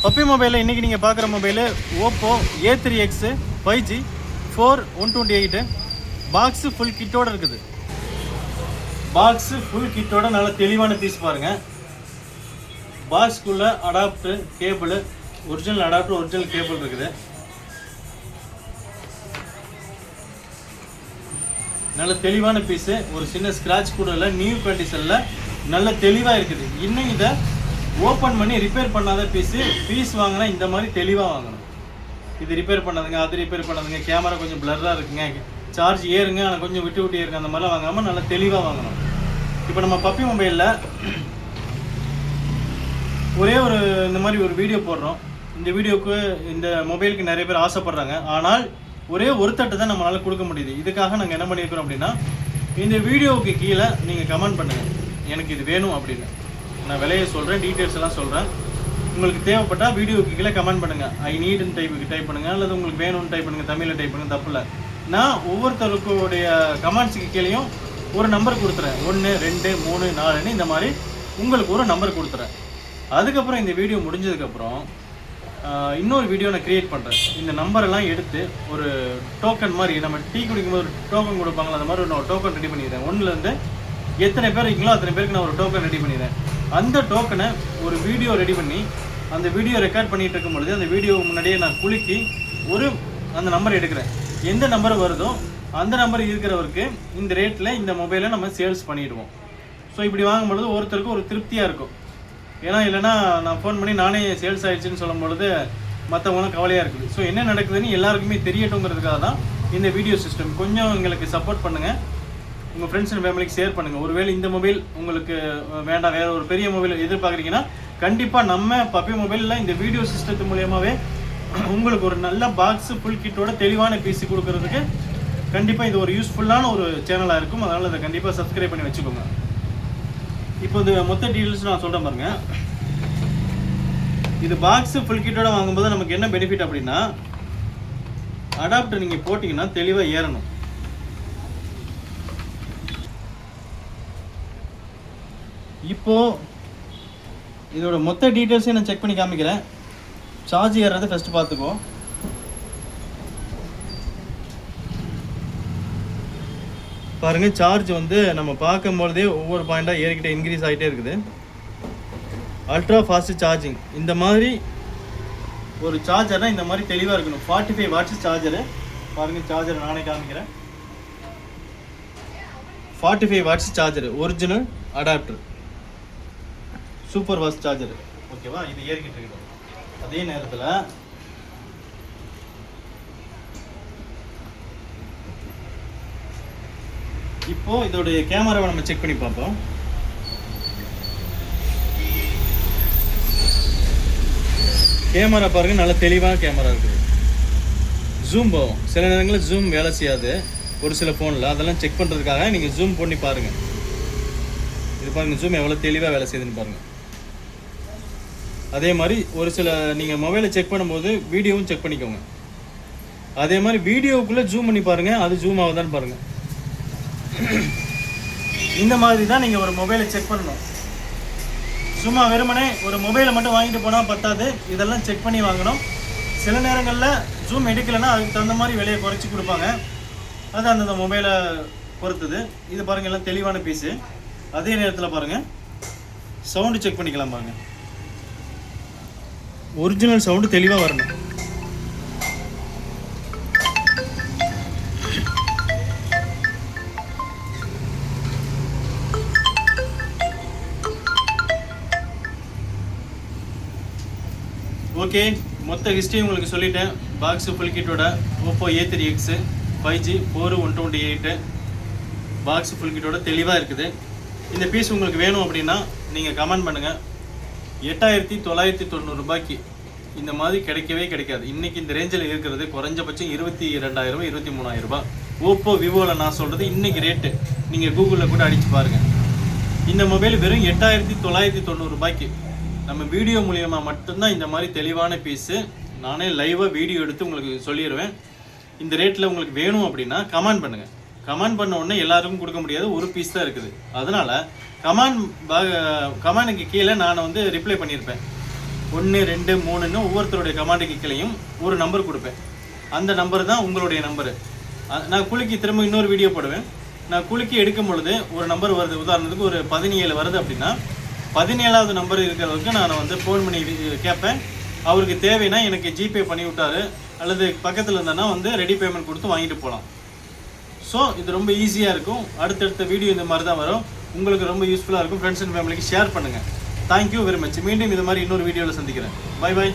Puppy மொபைலில் இன்றைக்கி நீங்கள் பார்க்குற mobile Oppo A3X 5G 4128 box full கிட்டோடு இருக்குது. பாக்ஸு ஃபுல் கிட்டோட நல்ல தெளிவான பீஸ் பாருங்கள். பாக்ஸ்க்குள்ளே adapter cable, original adapter original cable இருக்குது. நல்ல தெளிவான பீஸு, ஒரு சின்ன ஸ்க்ராட்ச் கூட இல்லை, நியூ கண்டிஷனில் நல்ல தெளிவாக இருக்குது. இன்னும் இதை ஓப்பன் பண்ணி ரிப்பேர் பண்ணாத பீஸ் வாங்கினா இந்த மாதிரி தெளிவாக வாங்கணும். இது ரிப்பேர் பண்ணாதுங்க, அது ரிப்பேர் பண்ணாதுங்க, கேமரா கொஞ்சம் பிளர்ராக இருக்குங்க, சார்ஜ் ஏறுங்க ஆனால் கொஞ்சம் விட்டு விட்டு ஏறுங்க, அந்த மாதிரிலாம் வாங்காமல் நல்லா தெளிவாக வாங்கணும். இப்போ நம்ம பப்பி மொபைலில் ஒரே ஒரு இந்த மாதிரி ஒரு வீடியோ போடுறோம். இந்த வீடியோவுக்கு இந்த மொபைலுக்கு நிறைய பேர் ஆசைப்படுறாங்க. ஆனால் ஒரே ஒரு தட்டு தான் நம்மளால் கொடுக்க முடியுது. இதுக்காக நாங்கள் என்ன பண்ணியிருக்கிறோம் அப்படின்னா, இந்த வீடியோவுக்கு கீழே நீங்கள் கமெண்ட் பண்ணுங்கள், எனக்கு இது வேணும் அப்படின்னு. நான் விலையை சொல்கிறேன், டீட்டெயில்ஸ் எல்லாம் சொல்கிறேன். உங்களுக்கு தேவைப்பட்டால் வீடியோவுக்கு கீழே கமெண்ட் பண்ணுங்கள். ஐ நீடுன்னு டைப் பண்ணுங்கள், அல்லது உங்களுக்கு வேணும்னு டைப் பண்ணுங்கள், தமிழில் டைப் பண்ணுங்கள், தப்பு இல்லை. நான் ஒவ்வொருத்தருக்குடைய கமெண்ட்ஸுக்கு கீழேயும் ஒரு நம்பர் கொடுத்துறேன். 1 2 3 4ன்னு இந்த மாதிரி உங்களுக்கு ஒரு நம்பர் கொடுத்துறேன். அதுக்கப்புறம் இந்த வீடியோ முடிஞ்சதுக்கப்புறம் இன்னொரு வீடியோ நான் க்ரியேட் பண்ணுறேன். இந்த நம்பரெல்லாம் எடுத்து ஒரு டோக்கன் மாதிரி, நம்ம டீ குடிக்கும்போது ஒரு டோக்கன் கொடுப்பாங்களா, அந்த மாதிரி நான் டோக்கன் ரெடி பண்ணிடுறேன். 1லேருந்து எத்தனை பேர் இருக்கீங்களோ அத்தனை பேருக்கு நான் ஒரு டோக்கன் ரெடி பண்ணிடுறேன். அந்த டோக்கனை ஒரு வீடியோ ரெடி பண்ணி அந்த வீடியோ ரெக்கார்ட் பண்ணிகிட்டு இருக்கும் பொழுது அந்த வீடியோ முன்னாடியே நான் குலுக்கி அந்த நம்பர் எடுக்கிறேன். எந்த நம்பர் வருதோ அந்த நம்பர் இருக்கிறவருக்கு இந்த ரேட்டில் இந்த மொபைலை நம்ம சேல்ஸ் பண்ணிவிடுவோம். ஸோ இப்படி வாங்கும்பொழுது ஒருத்தருக்கு ஒரு திருப்தியாக இருக்கும். ஏன்னா இல்லைனா நான் ஃபோன் பண்ணி நானே சேல்ஸ் ஆகிடுச்சின்னு சொல்லும் பொழுது மற்றவங்களும் கவலையாக இருக்குது. ஸோ என்ன நடக்குதுன்னு எல்லாருக்குமே தெரியட்டுங்கிறதுக்காக தான் இந்த வீடியோ சிஸ்டம். கொஞ்சம் எங்களுக்கு சப்போர்ட் பண்ணுங்கள், உங்கள் ஃப்ரெண்ட்ஸ் அண்ட் ஃபேமிலிக்கு ஷேர் பண்ணுங்கள். ஒருவேளை இந்த மொபைல் உங்களுக்கு வேண்டாம், வேறு ஒரு பெரிய மொபைல் எதிர்பார்க்குறீங்கன்னா கண்டிப்பாக நம்ம பப்பி மொபைலில் இந்த வீடியோ சிஸ்டத்து மூலியமாகவே உங்களுக்கு ஒரு நல்ல பாக்ஸு ஃபுல் கிட்டோட தெளிவான பீஸு கொடுக்கறதுக்கு கண்டிப்பாக இது ஒரு யூஸ்ஃபுல்லான ஒரு சேனலாக இருக்கும். அதனால் அதை கண்டிப்பாக சப்ஸ்கிரைப் பண்ணி வச்சுக்கோங்க. இப்போ இந்த மொத்த டீட்டெயில்ஸ் நான் சொல்கிறேன் பாருங்கள். இது பாக்ஸு ஃபுல் கிட்டோட வாங்கும்போது நமக்கு என்ன பெனிஃபிட் அப்படின்னா, அடாப்டர் நீங்கள் போட்டிங்கன்னா தெளிவாக ஏறணும். இப்போது இதோட மொத்த டீட்டெயில்ஸையும் நான் செக் பண்ணி காமிக்கிறேன். சார்ஜ் ஏறுறது ஃபஸ்ட்டு பார்த்துக்கோ. பாருங்கள், சார்ஜ் வந்து நம்ம பார்க்கும்பொழுதே ஒவ்வொரு பாயிண்ட்டாக ஏறிக்கிட்டே இன்க்ரீஸ் ஆகிட்டே இருக்குது. Ultra fast charging. இந்த மாதிரி ஒரு சார்ஜர்னால் இந்த மாதிரி தெளிவாக இருக்கணும். 45 வாட்ஸ் சார்ஜரு. பாருங்கள், சார்ஜர் நானே காமிக்கிறேன். 45 watts charger, original adapter, super fast charger. ஓகேவா? இது ஏறிக்கிட்டு இருக்கணும். அதே நேரத்தில் இப்போ இதோடைய கேமராவை நம்ம செக் பண்ணி பார்ப்போம். கேமரா பாருங்க, நல்ல தெளிவான கேமரா இருக்குது. ஜூம் போகும், சில நேரங்களில் ஜூம் வேலை செய்யாது ஒரு சில ஃபோனில். அதெல்லாம் செக் பண்ணுறதுக்காக நீங்கள் ஜூம் பண்ணி பாருங்கள். இது பாருங்கள், ஜூம் எவ்வளோ தெளிவாக வேலை செய்யுதுன்னு பாருங்கள். அதே மாதிரி ஒரு சில நீங்கள் மொபைலை செக் பண்ணும்போது வீடியோவும் செக் பண்ணிக்கோங்க. அதே மாதிரி வீடியோவுக்குள்ளே ஜூம் பண்ணி பாருங்கள், அது ஜூம் ஆகுதான்னு பாருங்கள். இந்த மாதிரி தான் நீங்கள் ஒரு மொபைலை செக் பண்ணணும். சும்மா வெறுமனே ஒரு மொபைலை மட்டும் வாங்கிட்டு போனால் பத்தாது, இதெல்லாம் செக் பண்ணி வாங்கணும். சில நேரங்களில் ஜூம் எடுக்கலைன்னா அதுக்கு தகுந்த மாதிரி விலையை குறைச்சி கொடுப்பாங்க. அது அந்தந்த மொபைலை பொறுத்தது. இது பாருங்கள், எல்லாம் தெளிவான பீஸு. அதே நேரத்தில் பாருங்கள், சவுண்டு செக் பண்ணிக்கலாம். பாருங்கள், ஒரிஜினல் சவுண்டு தெளிவாக வரணும். ஓகே, மொத்த ஹிஸ்ட்ரி உங்களுக்கு சொல்லிட்டேன். பாக்ஸு ஃபுல் கிட்டோட Oppo A3X 5G 4128 box full கிட்டோட தெளிவாக இருக்குது. இந்த பீஸ் உங்களுக்கு வேணும் அப்படின்னா நீங்கள் கமெண்ட் பண்ணுங்கள். 8990 ரூபாய்க்கு இந்த மாதிரி கிடைக்கவே கிடைக்காது. இன்றைக்கி இந்த ரேஞ்சில் இருக்கிறது குறைஞ்சபட்சம் 22,000 23,000 ரூபாய். ஓப்போ விவோவில் நான் சொல்கிறது இன்றைக்கி ரேட்டு நீங்கள் கூகுளில் கூட அடித்து பாருங்கள். இந்த மொபைல் வெறும் 8990 ரூபாய்க்கு நம்ம வீடியோ மூலியமாக மட்டும்தான் இந்த மாதிரி தெளிவான பீஸு நானே லைவாக வீடியோ எடுத்து உங்களுக்கு சொல்லிடுவேன். இந்த ரேட்டில் உங்களுக்கு வேணும் அப்படின்னா கமெண்ட் பண்ணுங்கள். கமெண்ட் பண்ண உடனே எல்லாருக்கும் கொடுக்க முடியாது, ஒரு பீஸ் தான் இருக்குது. அதனால் கமெண்ட்டுக்கு கீழே நான் வந்து ரிப்ளை பண்ணியிருப்பேன். 1 2 3ன்னு ஒவ்வொருத்தருடைய கமாண்டுக்கு கீழேயும் ஒரு நம்பர் கொடுப்பேன். அந்த நம்பர் தான் உங்களுடைய நம்பரு. நான் குலுக்கி திரும்ப இன்னொரு வீடியோ போடுவேன். நான் குலுக்கி எடுக்கும் பொழுது ஒரு நம்பர் வருது, உதாரணத்துக்கு ஒரு 17 வருது அப்படின்னா 17வது நம்பர் இருக்கிறவருக்கு நான் வந்து ஃபோன் பண்ணி கேட்பேன். அவருக்கு தேவைன்னா எனக்கு ஜிபே பண்ணி விட்டாரு அல்லது பக்கத்தில் இருந்தேன்னா வந்து ரெடி பேமெண்ட் கொடுத்து வாங்கிட்டு போகலாம். ஸோ இது ரொம்ப ஈஸியாக இருக்கும். அடுத்தடுத்த வீடியோ இந்த மாதிரி தான் வரும். உங்களுக்கு ரொம்ப யூஸ்ஃபுல்லாக இருக்கும். ஃப்ரெண்ட்ஸ் அண்ட் ஃபேமிலிக்கு ஷேர் பண்ணுங்கள். Thank you very much. மீண்டும் இது மாதிரி இன்னொரு வீடியோவில் சந்திக்கிறேன். Bye bye.